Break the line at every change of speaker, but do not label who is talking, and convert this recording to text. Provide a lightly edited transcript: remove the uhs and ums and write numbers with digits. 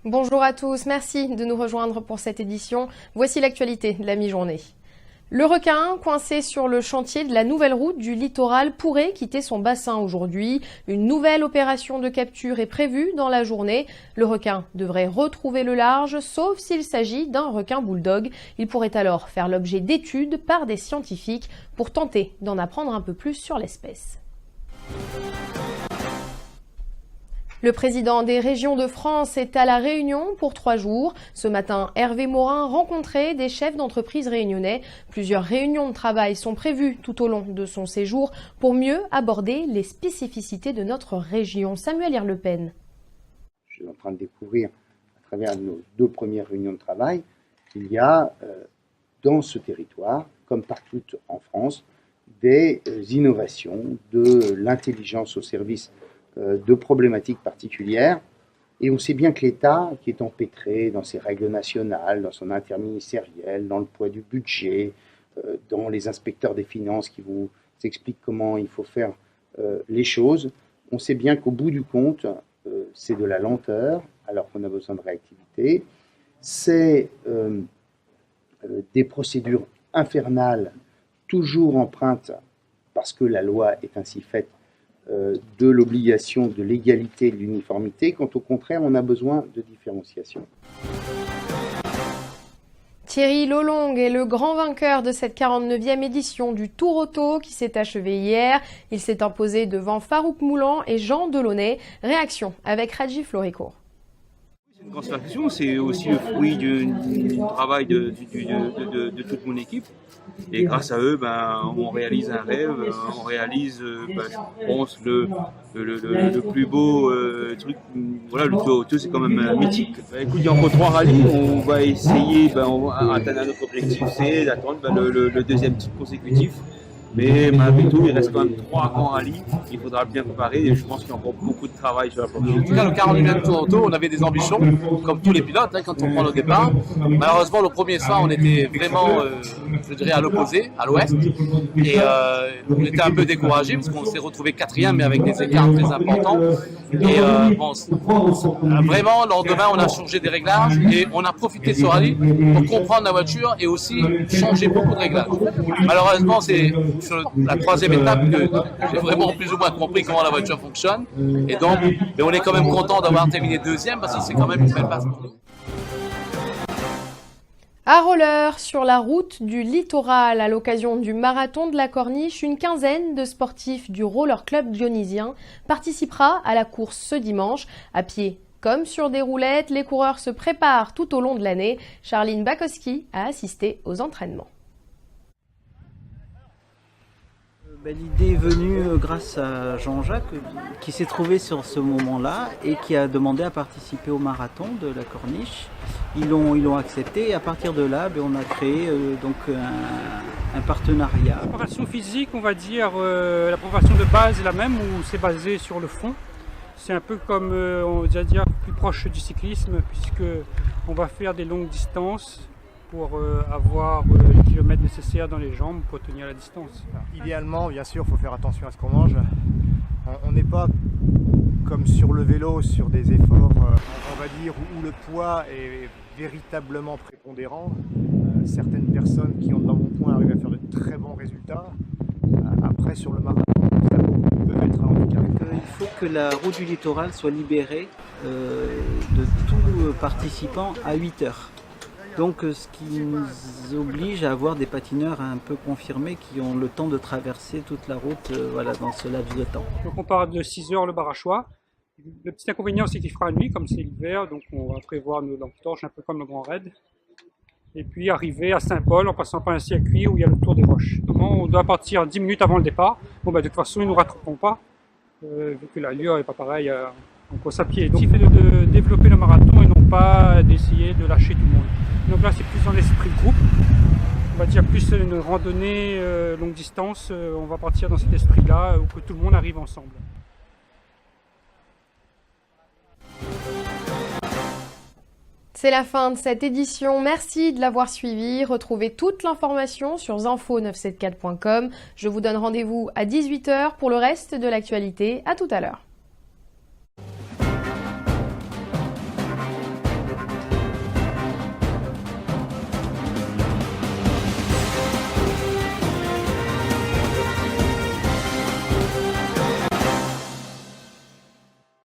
Bonjour à tous, merci de nous rejoindre pour cette édition. Voici l'actualité de la mi-journée. Le requin, coincé sur le chantier de la nouvelle route du littoral, pourrait quitter son bassin aujourd'hui. Une nouvelle opération de capture est prévue dans la journée. Le requin devrait retrouver le large, sauf s'il s'agit d'un requin bulldog. Il pourrait alors faire l'objet d'études par des scientifiques pour tenter d'en apprendre un peu plus sur l'espèce. Le président des régions de France est à La Réunion pour 3 jours. Ce matin, Hervé Morin rencontrait des chefs d'entreprise réunionnais. Plusieurs réunions de travail sont prévues tout au long de son séjour pour mieux aborder les spécificités de notre région. Samuel Irlepen.
Je suis en train de découvrir, à travers nos 2 premières réunions de travail, qu'il y a dans ce territoire, comme partout en France, des innovations, de l'intelligence au service de problématiques particulières. Et on sait bien que l'État, qui est empêtré dans ses règles nationales, dans son interministériel, dans le poids du budget, dans les inspecteurs des finances qui vous expliquent comment il faut faire les choses, on sait bien qu'au bout du compte, c'est de la lenteur, alors qu'on a besoin de réactivité. C'est des procédures infernales, toujours empreintes, parce que la loi est ainsi faite, de l'obligation de l'égalité et de l'uniformité, quand au contraire on a besoin de différenciation.
Thierry Lolong est le grand vainqueur de cette 49e édition du Tour Auto qui s'est achevé hier. Il s'est imposé devant Farouk Moulan et Jean Delaunay. Réaction avec Radji Floricourt.
C'est une grande satisfaction, c'est aussi le fruit du travail de toute mon équipe. Et grâce à eux, on réalise un rêve, on réalise, je pense, le plus beau truc. Voilà, le Tour Auto, c'est quand même mythique. Écoute, il y a encore 3 rallyes, on va essayer, on va atteindre notre objectif, c'est d'attendre le deuxième titre consécutif. Mais malgré tout, il reste quand même 3 grands rallyes. Il faudra bien préparer et je pense qu'il y a encore beaucoup de travail sur la planche.
En tout cas, le 49e Tour Auto, on avait des ambitions, comme tous les pilotes, quand on prend le départ. Malheureusement, le premier soir, on était vraiment, je dirais, à l'opposé, à l'ouest. Et on était un peu découragés parce qu'on s'est retrouvé 4e, mais avec des écarts très importants. Et vraiment, le lendemain, on a changé des réglages et on a profité de ce rallye pour comprendre la voiture et aussi changer beaucoup de réglages. Malheureusement, c'est sur la 3e étape que j'ai vraiment plus ou moins compris comment la voiture fonctionne. Et donc, mais on est quand même content d'avoir terminé 2e parce que c'est quand même une belle passe pour nous.
À Roller, sur la route du littoral, à l'occasion du marathon de la Corniche, une quinzaine de sportifs du Roller Club dionysien participera à la course ce dimanche. À pied comme sur des roulettes, les coureurs se préparent tout au long de l'année. Charline Bakowski a assisté aux entraînements.
L'idée est venue grâce à Jean-Jacques qui s'est trouvé sur ce moment-là et qui a demandé à participer au marathon de la Corniche. Ils l'ont accepté et à partir de là, on a créé donc un partenariat.
La préparation physique, on va dire, la préparation de base est la même où c'est basé sur le fond. C'est un peu comme, on va dire, plus proche du cyclisme puisque on va faire des longues distances pour avoir les kilomètres nécessaires dans les jambes pour tenir la distance.
Idéalement, bien sûr, il faut faire attention à ce qu'on mange. On n'est pas comme sur le vélo, sur des efforts, on va dire, où le poids est véritablement prépondérant. Certaines personnes qui ont dans mon point arrivent à faire de très bons résultats. Après, sur le marathon, ça peut être un handicap.
Il faut que la route du littoral soit libérée de tout participant à 8 heures. Donc ce qui nous oblige à avoir des patineurs un peu confirmés qui ont le temps de traverser toute la route dans ce laps de temps.
Donc on part de 6 heures le Barachois. Le petit inconvénient c'est qu'il fera nuit comme c'est l'hiver, donc on va prévoir nos lampes torches un peu comme le Grand Raid. Et puis arriver à Saint-Paul en passant par un circuit où il y a le Tour des Roches. On doit partir 10 minutes avant le départ. De toute façon ils ne nous rattraperont pas, vu que l'allure n'est pas pareille, on course à pied. Donc il fait de développer le marathon et non pas d'essayer de lâcher tout le monde. Donc là c'est plus dans l'esprit de groupe, on va dire plus une randonnée longue distance, on va partir dans cet esprit-là où que tout le monde arrive ensemble.
C'est la fin de cette édition, merci de l'avoir suivi. Retrouvez toute l'information sur zinfo974.com. Je vous donne rendez-vous à 18 h pour le reste de l'actualité. À tout à l'heure.